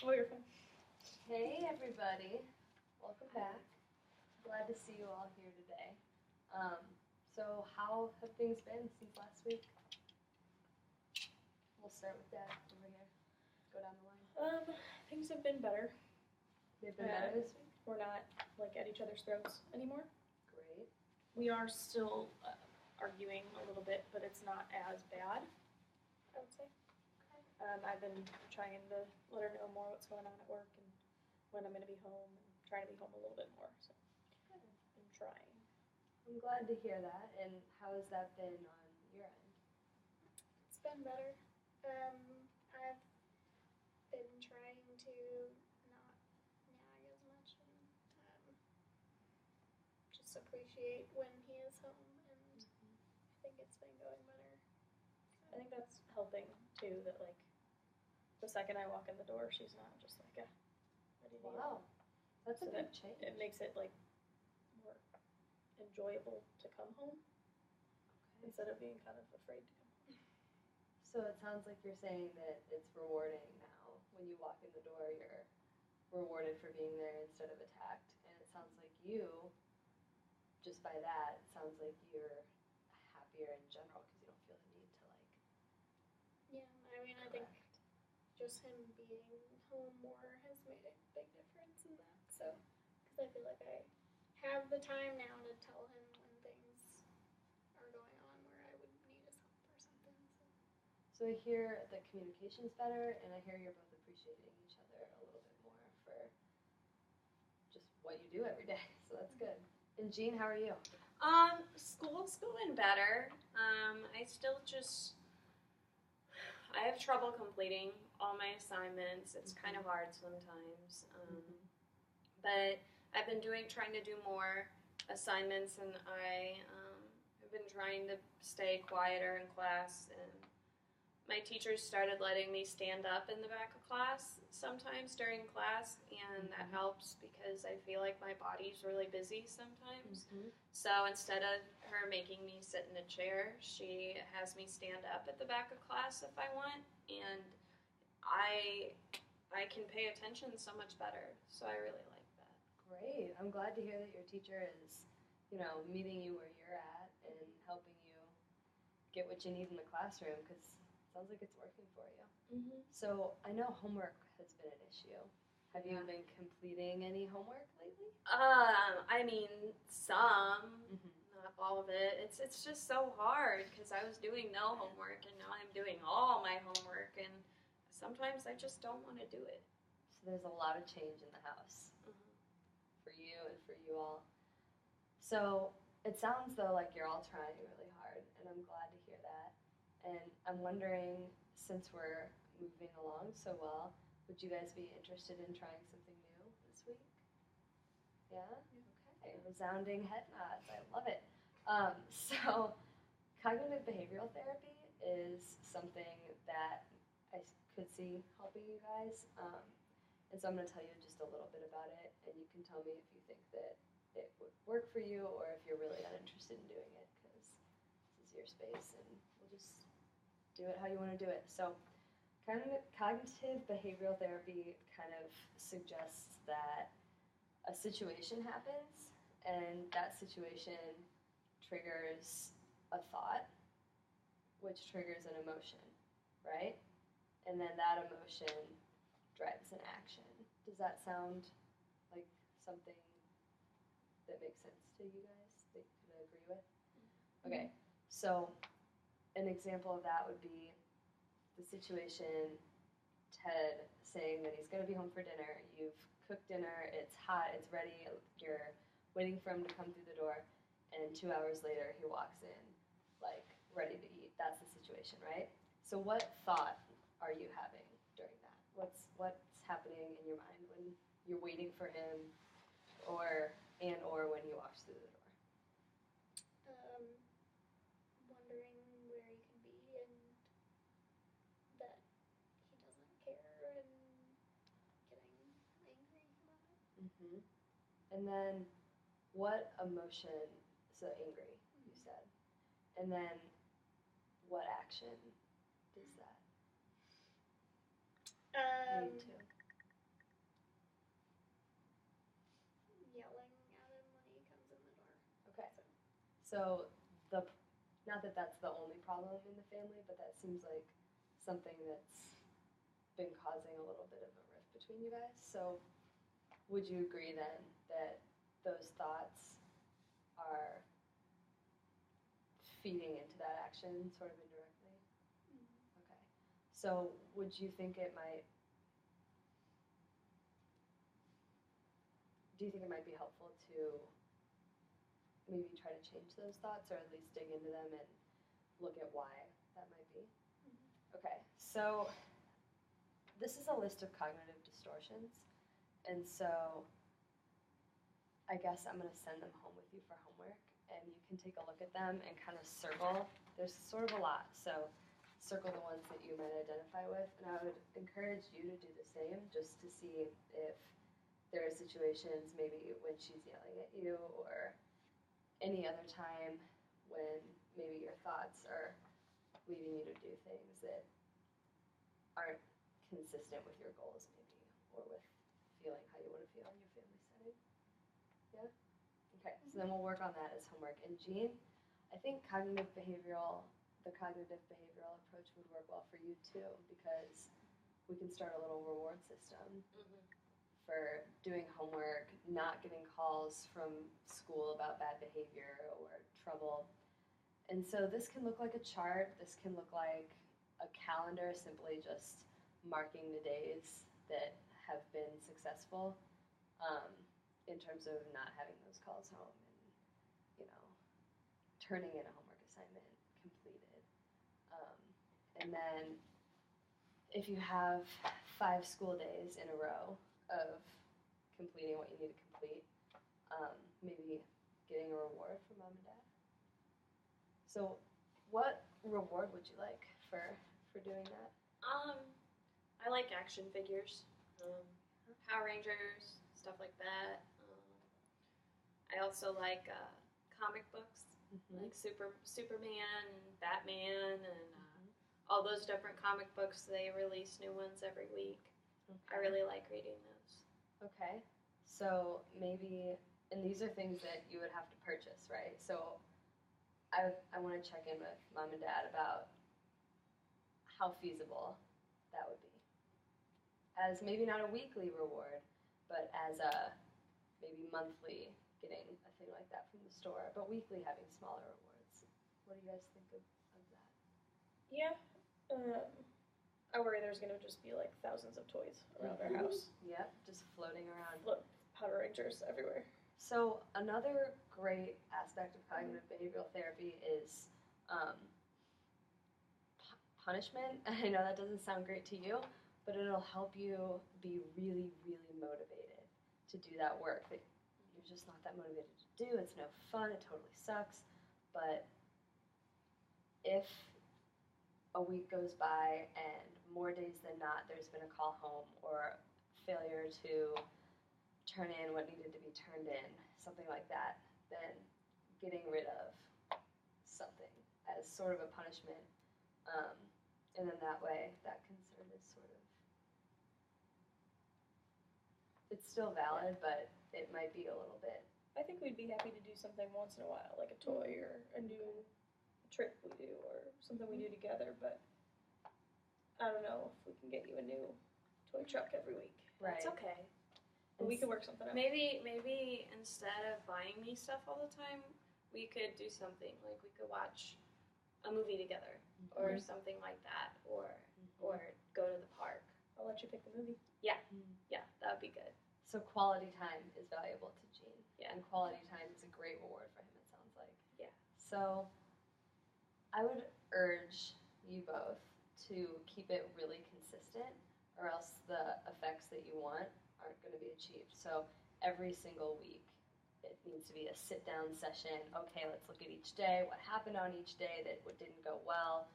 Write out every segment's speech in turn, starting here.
Oh, you're fine. Hey everybody, welcome back. Glad to see you all here today. So how have things been since last week? We'll start with Dad over here. Go down the line. Things have been better. They've been better this week? We're not like at each other's throats anymore. Great. We are still arguing a little bit, but it's not as bad, I would say. I've been trying to let her know more what's going on at work and when I'm going to be home and trying to be home a little bit more. So Good. I'm trying. I'm glad to hear that. And how has that been on your end? It's been better. I've been trying to not nag as much and just appreciate when he is home, and I think it's been going better. I think that's helping too, that like the second I walk in the door, she's not just like, ready to Wow, that's a So big change. It makes it like more enjoyable to come home instead of being kind of afraid to come home. So it sounds like you're saying that it's rewarding now. When you walk in the door, you're rewarded for being there instead of attacked. And it sounds like you, just by that, it sounds like you're happier in general because you don't feel the need to like. Yeah, I mean, I think just him being home more has made a big difference in that. So, because I feel like I have the time now to tell him when things are going on where I would need his help or something. So I hear the communication's better, and I hear you're both appreciating each other a little bit more for just what you do every day. So that's good. And Jean, how are you? School's going better. I have trouble completing all my assignments. It's kind of hard sometimes. But I've been trying to do more assignments, and I have been trying to stay quieter in class. And my teachers started letting me stand up in the back of class sometimes during class, and that helps because I feel like my body's really busy sometimes. So instead of her making me sit in a chair, she has me stand up at the back of class if I want, and I can pay attention so much better. So I really like that. Great. I'm glad to hear that your teacher is, meeting you where you're at and helping you get what you need in the classroom because it sounds like it's working for you. So I know homework has been an issue. Have you been completing any homework lately? I mean, some, not all of it. It's just so hard because I was doing no homework and now I'm doing all my homework, and sometimes I just don't want to do it. So there's a lot of change in the house for you and for you all. So it sounds though like you're all trying really hard, and I'm glad to hear that. And I'm wondering, since we're moving along so well, would you guys be interested in trying something new this week? Yeah? Okay. Resounding head nods. I love it. So cognitive behavioral therapy is something that I could see helping you guys. And so I'm going to tell you just a little bit about it, and you can tell me if you think that it would work for you or if you're really not interested in doing it, because this is your space and we'll just do it how you want to do it. So cognitive behavioral therapy kind of suggests that a situation happens, and that situation triggers a thought, which triggers an emotion, right? And then that emotion drives an action. Does that sound like something that makes sense to you guys that you could agree with? Okay, so an example of that would be the situation, Ted saying that he's going to be home for dinner. You've cooked dinner, it's hot, it's ready, you're waiting for him to come through the door, and 2 hours later he walks in, like, ready to eat. That's the situation, right? So what thought are you having during that? What's happening in your mind when you're waiting for him or when he walks through the door? Wondering where he could be and that he doesn't care and getting angry about it. And then what emotion, so angry, you said, and then what action does that lead to? Okay. So not that that's the only problem in the family, but that seems like something that's been causing a little bit of a rift between you guys. So would you agree then that those thoughts are feeding into that action sort of indirectly? Okay. So would you think it might, do you think it might be helpful to maybe try to change those thoughts or at least dig into them and look at why that might be? Okay, so this is a list of cognitive distortions, and so I guess I'm going to send them home with you for homework, and you can take a look at them and kind of circle. There's sort of a lot, so circle the ones that you might identify with, and I would encourage you to do the same just to see if there are situations maybe when she's yelling at you or any other time when maybe your thoughts are leading you to do things that aren't consistent with your goals maybe, or with feeling how you want to feel in your family setting. Yeah? Okay, so then we'll work on that as homework. And Jean, I think the cognitive behavioral approach would work well for you too, because we can start a little reward system for doing homework, not getting calls from school about bad behavior or trouble. And so this can look like a chart. This can look like a calendar, simply just marking the days that have been successful in terms of not having those calls home and, turning in a homework assignment completed. And then if you have 5 school days in a row of completing what you need to complete, maybe getting a reward from mom and dad. So what reward would you like for doing that? I like action figures, Power Rangers, stuff like that. I also like comic books, like Superman and Batman and all those different comic books. They release new ones every week. I really like reading those. Okay, so maybe, and these are things that you would have to purchase, right? So I want to check in with mom and dad about how feasible that would be. As maybe not a weekly reward, but as a maybe monthly getting a thing like that from the store, but weekly having smaller rewards. What do you guys think of that? Yeah. I worry there's gonna just be like thousands of toys around our house. Yep, just floating around. Look, Power Rangers everywhere. So another great aspect of cognitive behavioral therapy is punishment. I know that doesn't sound great to you, but it'll help you be really, really motivated to do that work that you're just not that motivated to do. It's no fun. It totally sucks. But if a week goes by and more days than not there's been a call home or failure to turn in what needed to be turned in, something like that, then getting rid of something as sort of a punishment. And then that way, that concern is sort of, it's still valid, but it might be a little bit. I think we'd be happy to do something once in a while, like a toy or a new trick we do or something we do together, but I don't know if we can get you a new toy truck every week. Right. That's okay. But we could work something out. Maybe instead of buying me stuff all the time, we could do something like we could watch a movie together or something like that, or go to the park. I'll let you pick the movie. Yeah, that would be good. So quality time is valuable to Gene. Yeah. And quality time is a great reward for him, it sounds like. Yeah. So I would urge you both to keep it really consistent, or else the effects that you want aren't going to be achieved. So every single week, it needs to be a sit-down session. Okay, let's look at each day. What happened on each day that didn't go well?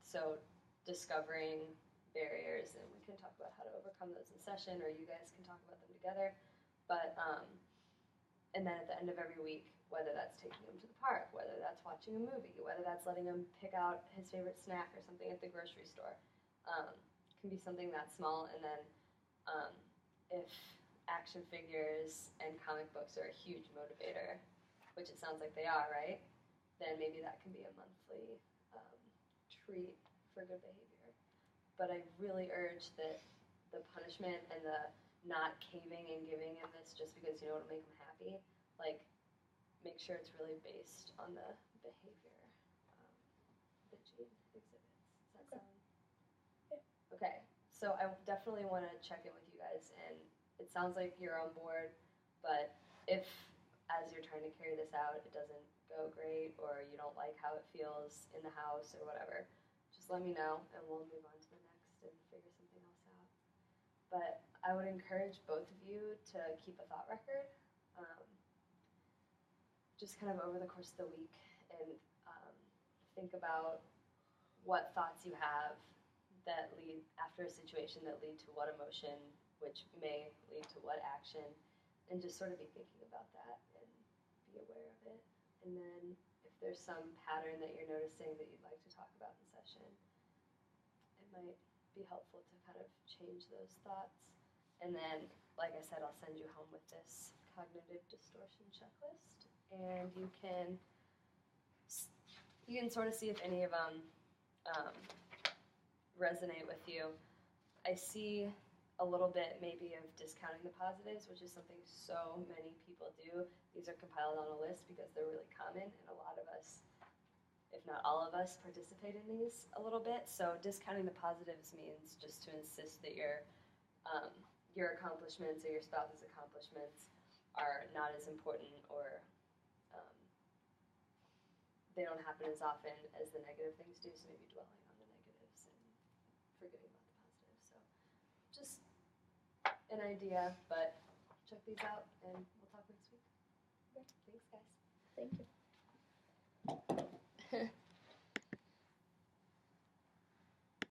So discovering barriers, and we can talk about how to overcome those in session, or you guys can talk about them together. But and then at the end of every week, whether that's taking him to the park, whether that's watching a movie, whether that's letting him pick out his favorite snack or something at the grocery store, can be something that small. And then if action figures and comic books are a huge motivator, which it sounds like they are, right? Then maybe that can be a monthly treat for good behavior. But I really urge that the punishment and the not caving and giving in this just because you know it'll make them happy, like, make sure it's really based on the behavior that Jade exhibits. Does that sound? Yeah. Okay, so I definitely want to check in with you guys, and it sounds like you're on board, but if, as you're trying to carry this out, it doesn't go great, or you don't like how it feels in the house or whatever, just let me know, and we'll move on to the next and figure something else out. But I would encourage both of you to keep a thought record, just kind of over the course of the week, and think about what thoughts you have that lead after a situation that lead to what emotion, which may lead to what action, and just sort of be thinking about that and be aware of it. And then if there's some pattern that you're noticing that you'd like to talk about in session, it might be helpful to kind of change those thoughts. And then, like I said, I'll send you home with this cognitive distortion checklist, and you can sort of see if any of them resonate with you. I see a little bit maybe of discounting the positives, which is something so many people do. These are compiled on a list because they're really common, and a lot of us, if not all of us, participate in these a little bit. So discounting the positives means just to insist that your accomplishments or your spouse's accomplishments are not as important, or they don't happen as often as the negative things do, so maybe dwelling on the negatives and forgetting about the positives. So just an idea, but check these out, and we'll talk next week. Okay, thanks, guys. Thank you.